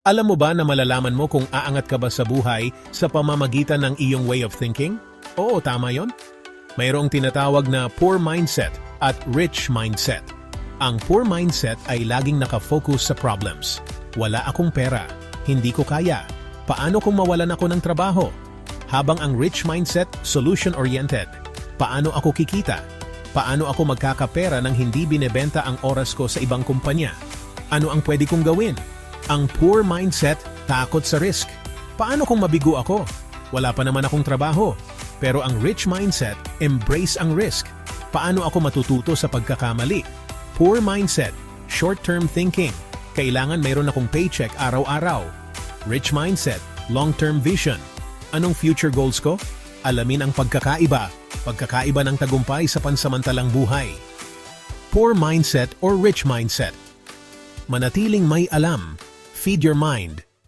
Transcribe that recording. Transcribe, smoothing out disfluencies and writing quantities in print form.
Alam mo ba na malalaman mo kung aangat ka ba sa buhay sa pamamagitan ng iyong way of thinking? Oo, tama yon. Mayroong tinatawag na poor mindset at rich mindset. Ang poor mindset ay laging nakafocus sa problems. Wala akong pera, hindi ko kaya, paano kung mawalan ako ng trabaho? Habang ang rich mindset, solution-oriented. Paano ako kikita? Paano ako magkakapera nang hindi binebenta ang oras ko sa ibang kumpanya? Ano ang pwede kong gawin? Ang poor mindset, takot sa risk. Paano kung mabigo ako? Wala pa naman akong trabaho. Pero ang rich mindset, embrace ang risk. Paano ako matututo sa pagkakamali? Poor mindset, short-term thinking. Kailangan mayroon akong paycheck araw-araw. Rich mindset, long-term vision. Anong future goals ko? Alamin ang pagkakaiba ng tagumpay sa pansamantalang buhay. Poor mindset or rich mindset. Manatiling may alam. Feed your mind.